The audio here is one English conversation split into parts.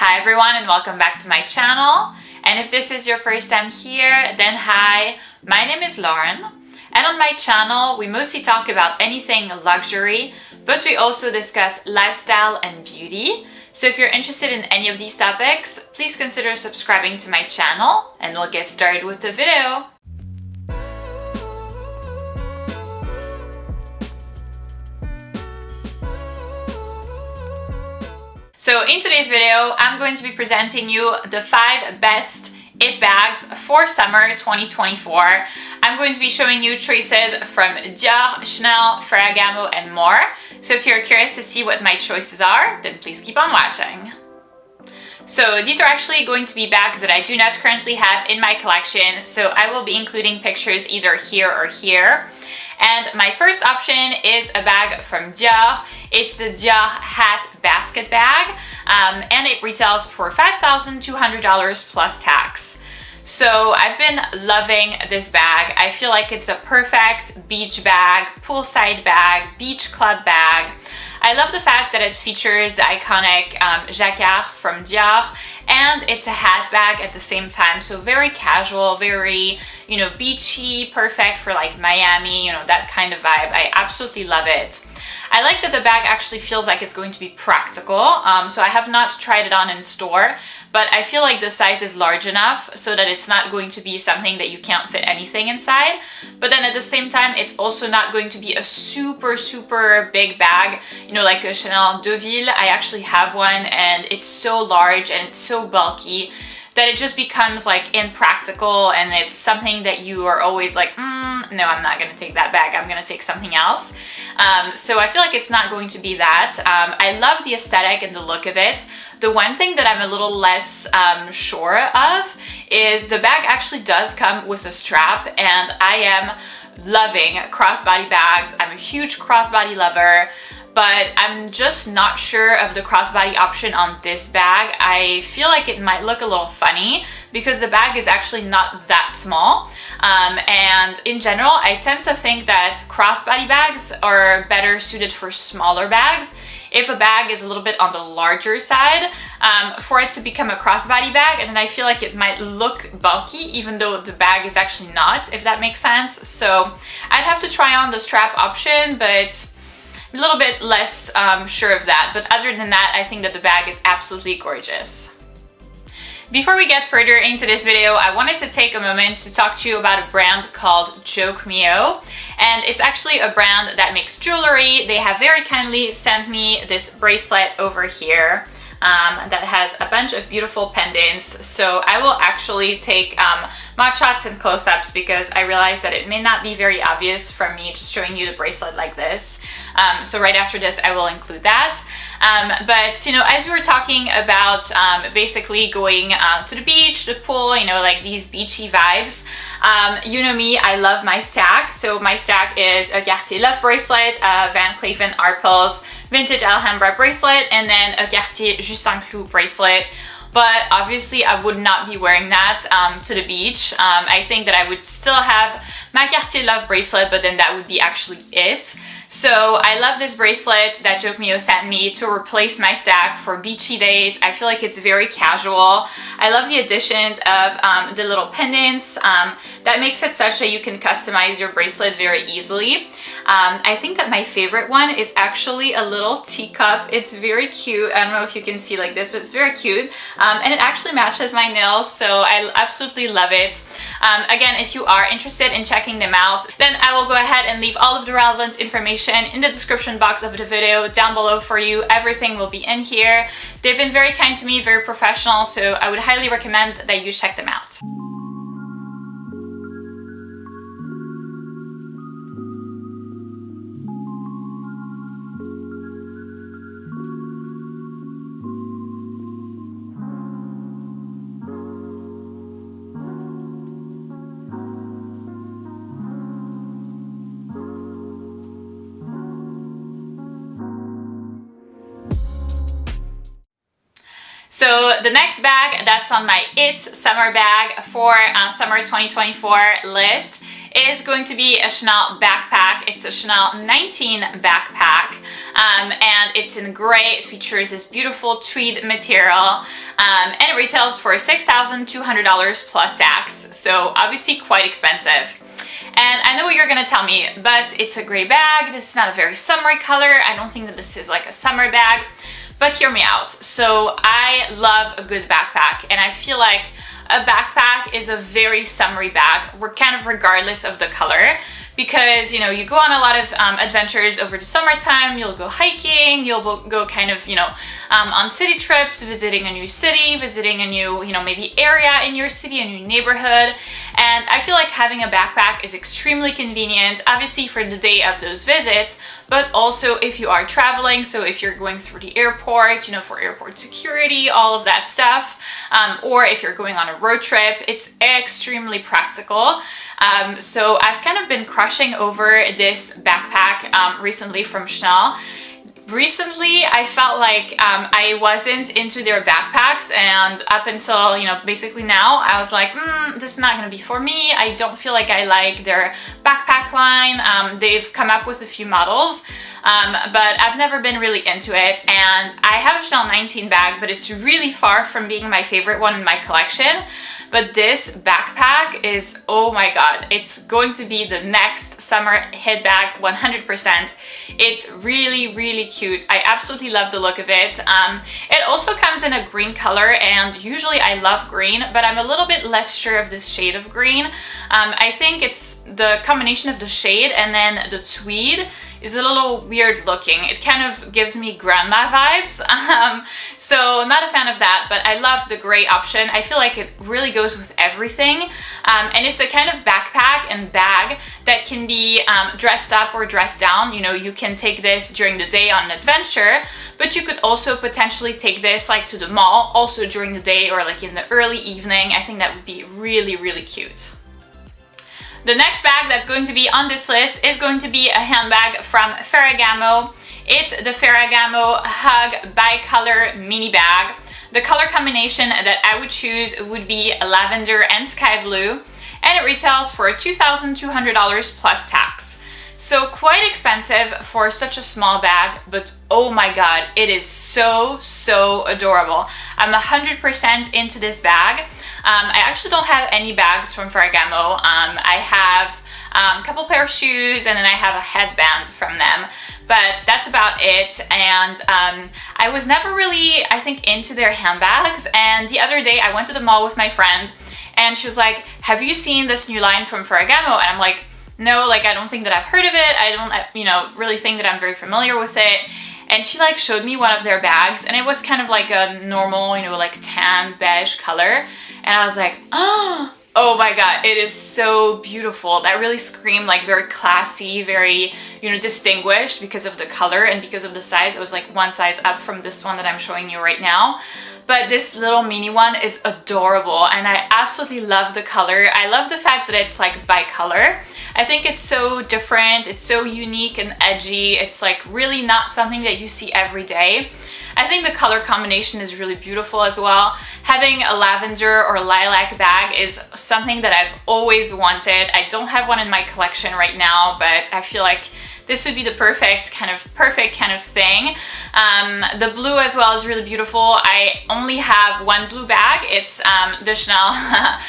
Hi everyone and welcome back to my channel. And if this is your first time here, then hi, my name is Lauren. And on my channel, we mostly talk about anything luxury, but we also discuss lifestyle and beauty. So if you're interested in any of these topics, please consider subscribing to my channel and we'll get started with the video. So in today's video, I'm going to be presenting you the 5 best it bags for summer 2024. I'm going to be showing you choices from Dior, Chanel, Ferragamo, and more. So if you're curious to see what my choices are, then please keep on watching. So these are actually going to be bags that I do not currently have in my collection, so I will be including pictures either here or here. And my first option is a bag from Dior. It's the Dior hat basket bag, and it retails for $5,200 plus tax. So I've been loving this bag. I feel like it's a perfect beach bag, poolside bag, beach club bag. I love the fact that it features the iconic jacquard from Dior, and it's a hat bag at the same time. So very casual, very, beachy, perfect for like Miami, that kind of vibe. I absolutely love it. I like that the bag actually feels like it's going to be practical. So I have not tried it on in store, but I feel like the size is large enough so that it's not going to be something that you can't fit anything inside. But then at the same time, it's also not going to be a super, super big bag, like a Chanel Deauville. I actually have one and it's so large and it's so bulky that it just becomes like impractical, and it's something that you are always like, no, I'm not going to take that bag. I'm going to take something else. So I feel like it's not going to be that. I love the aesthetic and the look of it. The one thing that I'm a little less sure of is the bag actually does come with a strap, and I am loving crossbody bags. I'm a huge crossbody lover, but I'm just not sure of the crossbody option on this bag. I feel like it might look a little funny because the bag is actually not that small. And in general, I tend to think that crossbody bags are better suited for smaller bags. If a bag is a little bit on the larger side, for it to become a crossbody bag, and then I feel like it might look bulky even though the bag is actually not, if that makes sense. So I'd have to try on the strap option, but a little bit less sure of that. But other than that, I think that the bag is absolutely gorgeous. Before we get further into this video, I wanted to take a moment to talk to you about a brand called Joke Mio. And it's actually a brand that makes jewelry. They have very kindly sent me this bracelet over here that has a bunch of beautiful pendants. So I will actually take mod shots and close-ups because I realized that it may not be very obvious from me just showing you the bracelet like this. So right after this, I will include that. But as we were talking about basically going to the beach, the pool, like these beachy vibes, you know me, I love my stack. So my stack is a Cartier Love bracelet, a Van Cleef & Arpels vintage Alhambra bracelet, and then a Cartier Juste Clou bracelet. But obviously I would not be wearing that to the beach. I think that I would still have my Cartier Love bracelet, but then that would be actually it. So I love this bracelet that Joke Mio sent me to replace my stack for beachy days. I feel like it's very casual. I love the additions of the little pendants. That makes it such that you can customize your bracelet very easily. I think that my favorite one is actually a little teacup. It's very cute. I don't know if you can see like this, but it's very cute. And it actually matches my nails, so I absolutely love it. Again, if you are interested in checking them out, then I will go ahead and leave all of the relevant information in the description box of the video down below for you. Everything will be in here. They've been very kind to me, very professional, so I would highly recommend that you check them out. So the next bag that's on my IT summer bag for summer 2024 list is going to be a Chanel backpack. It's a Chanel 19 backpack, and it's in gray. It features this beautiful tweed material, and it retails for $6,200 plus tax, so obviously quite expensive. And I know what you're gonna tell me, but it's a gray bag. This is not a very summery color. I don't think that this is like a summer bag, but hear me out. So I love a good backpack, and I feel like a backpack is a very summery bag. We're kind of regardless of the color, because you know, you go on a lot of adventures over the summertime. You'll go hiking, you'll go kind of, you know, on city trips, visiting a new city, visiting a new, you know, maybe area in your city, a new neighborhood. And I feel like having a backpack is extremely convenient, obviously for the day of those visits, but also if you are traveling. So if you're going through the airport, you know, for airport security, all of that stuff, or if you're going on a road trip, it's extremely practical. So I've kind of been crushing over this backpack recently from Chanel. Recently, I felt like I wasn't into their backpacks, and up until, you know, basically now, I was like, this is not gonna be for me. I don't feel like I like their backpack line. They've come up with a few models, but I've never been really into it. And I have a Chanel 19 bag, but it's really far from being my favorite one in my collection. But this backpack is, oh my god, it's going to be the next summer hit bag 100%. It's really, really cute. I absolutely love the look of it. It also comes in a green color, and usually I love green, but I'm a little bit less sure of this shade of green. I think it's the combination of the shade and then the tweed is a little weird looking. It kind of gives me grandma vibes. So not a fan of that, but I love the gray option. I feel like it really goes with everything. And it's the kind of backpack and bag that can be dressed up or dressed down. You know, you can take this during the day on an adventure, but you could also potentially take this like to the mall also during the day or like in the early evening. I think that would be really, really cute. The next bag that's going to be on this list is going to be a handbag from Ferragamo. It's the Ferragamo Hug Bicolor Mini Bag. The color combination that I would choose would be lavender and sky blue, and it retails for $2,200 plus tax. So quite expensive for such a small bag, but oh my god, it is so, so adorable. I'm 100% into this bag. I actually don't have any bags from Ferragamo. I have a couple pair of shoes, and then I have a headband from them, but that's about it. And I was never really, I think, into their handbags. And the other day I went to the mall with my friend, and she was like, have you seen this new line from Ferragamo? And I'm like, no, like I don't think that I've heard of it. I don't, you know, really think that I'm very familiar with it. And she like showed me one of their bags, and it was kind of like a normal, you know, like tan beige color. And I was like, oh my god, it is so beautiful. That really screamed like very classy, very, you know, distinguished because of the color and because of the size. It was like one size up from this one that I'm showing you right now. But this little mini one is adorable, and I absolutely love the color. I love the fact that it's like bicolor. I think it's so different, it's so unique and edgy. It's like really not something that you see every day. I think the color combination is really beautiful as well. Having a lavender or lilac bag is something that I've always wanted. I don't have one in my collection right now, but I feel like this would be the perfect kind of thing. The blue as well is really beautiful. I only have one blue bag. It's the Chanel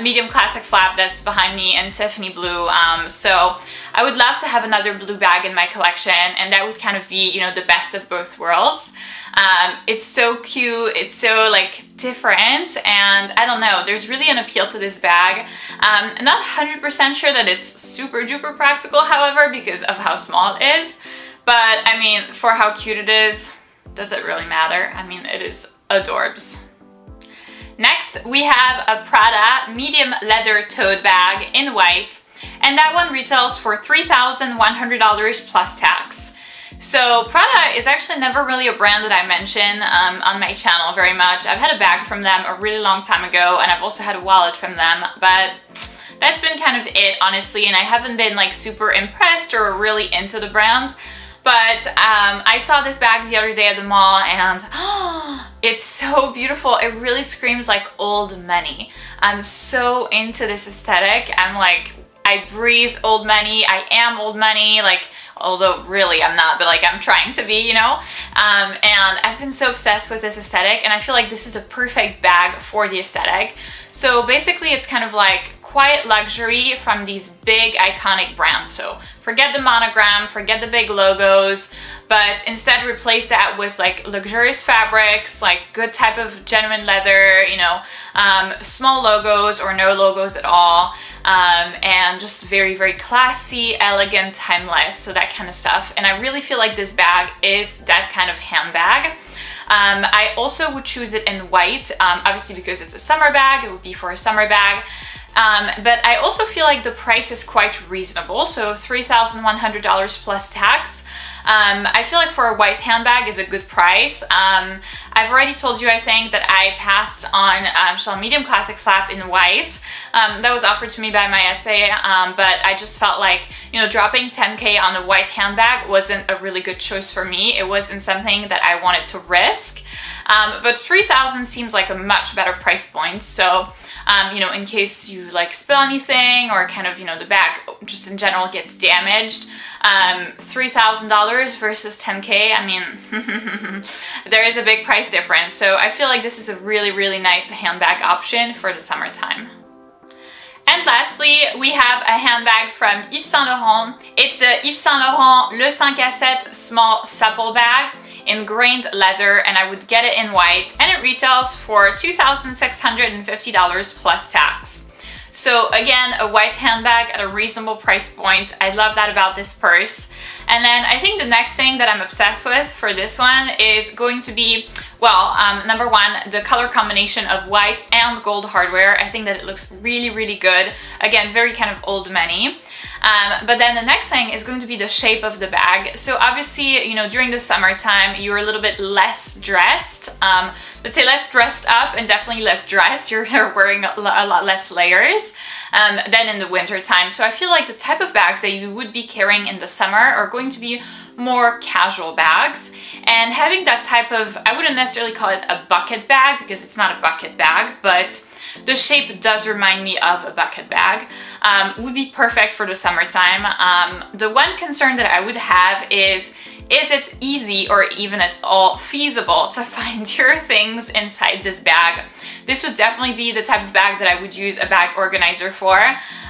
medium classic flap that's behind me in Tiffany blue. So I would love to have another blue bag in my collection, and that would kind of be, you know, the best of both worlds. It's so cute, it's so like different, and I don't know, there's really an appeal to this bag. I'm not 100% sure that it's super duper practical, however, because of how small it is, but I mean, for how cute it is, does it really matter? I mean, it is adorbs. Next, we have a Prada medium leather tote bag in white, and that one retails for $3,100 plus tax. So Prada is actually never really a brand that I mention on my channel very much. I've had a bag from them a really long time ago, and I've also had a wallet from them, but that's been kind of it, honestly, and I haven't been like super impressed or really into the brand. But I saw this bag the other day at the mall, and it's so beautiful. It really screams like old money. I'm so into this aesthetic. I'm like, I breathe old money. I am old money, like, although really I'm not, but like I'm trying to be, you know. And I've been so obsessed with this aesthetic, and I feel like this is a perfect bag for the aesthetic. So basically it's kind of like quiet luxury from these big iconic brands. So forget the monogram, forget the big logos, but instead replace that with like luxurious fabrics, like good type of genuine leather, you know, small logos or no logos at all, and just very, very classy, elegant, timeless, so that kind of stuff. And I really feel like this bag is that kind of handbag. I also would choose it in white, obviously because it's a summer bag, it would be for a summer bag. But I also feel like the price is quite reasonable, so $3,100 plus tax. I feel like for a white handbag is a good price. I've already told you, I think, that I passed on Chanel Medium Classic Flap in white. That was offered to me by my essay, but I just felt like, you know, dropping $10K on a white handbag wasn't a really good choice for me. It wasn't something that I wanted to risk. But $3,000 seems like a much better price point. So, you know, in case you like spill anything or kind of, you know, the bag just in general gets damaged, $3,000 versus $10K, I mean, there is a big price difference. So I feel like this is a really, really nice handbag option for the summertime. And lastly, we have a handbag from Yves Saint Laurent. It's the Yves Saint Laurent Le 5 à 7 small supple bag in grained leather, and I would get it in white, and it retails for $2,650 plus tax. So again, a white handbag at a reasonable price point. I love that about this purse. And then I think the next thing that I'm obsessed with for this one is going to be, well, number one, the color combination of white and gold hardware. I think that it looks really, really good. Again, very kind of old money. But then the next thing is going to be the shape of the bag. So obviously, you know, during the summertime, you're a little bit less dressed. Let's say less dressed up and definitely less dressed. You're wearing a lot less layers than in the winter time. So I feel like the type of bags that you would be carrying in the summer are going to be more casual bags. And having that type of, I wouldn't necessarily call it a bucket bag because it's not a bucket bag, but the shape does remind me of a bucket bag, would be perfect for the summertime. The one concern that I would have is it easy or even at all feasible to find your things inside this bag? This would definitely be the type of bag that I would use a bag organizer for.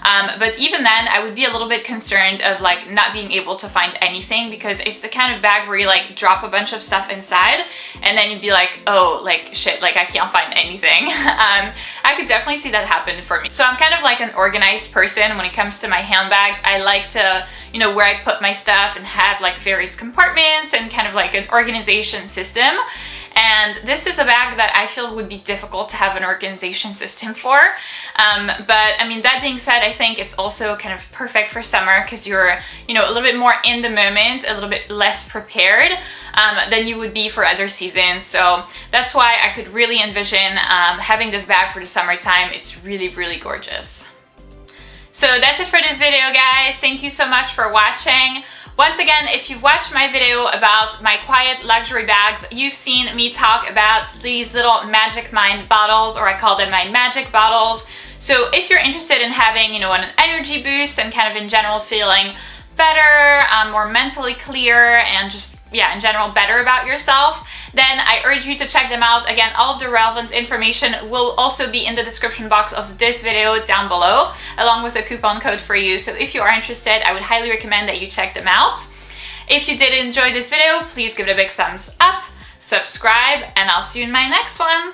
But even then, I would be a little bit concerned of like not being able to find anything, because it's the kind of bag where you like drop a bunch of stuff inside and then you'd be like, oh, like shit, like I can't find anything. I could definitely see that happen for me. So I'm kind of like an organized person when it comes to my handbags. I like to, you know, where I put my stuff and have like various compartments and kind of like an organization system. And this is a bag that I feel would be difficult to have an organization system for. But I mean, that being said, I think it's also kind of perfect for summer because you're, you know, a little bit more in the moment, a little bit less prepared than you would be for other seasons. So that's why I could really envision having this bag for the summertime. It's really, really gorgeous. So that's it for this video, guys. Thank you so much for watching. Once again, if you've watched my video about my quiet luxury bags, you've seen me talk about these little Magic Mind bottles, or I call them my magic bottles. So if you're interested in having, you know, an energy boost and kind of in general feeling better, more mentally clear, and just, yeah, in general better about yourself, then I urge you to check them out. Again, all of the relevant information will also be in the description box of this video down below, along with a coupon code for you. So if you are interested, I would highly recommend that you check them out. If you did enjoy this video, please give it a big thumbs up, subscribe, and I'll see you in my next one.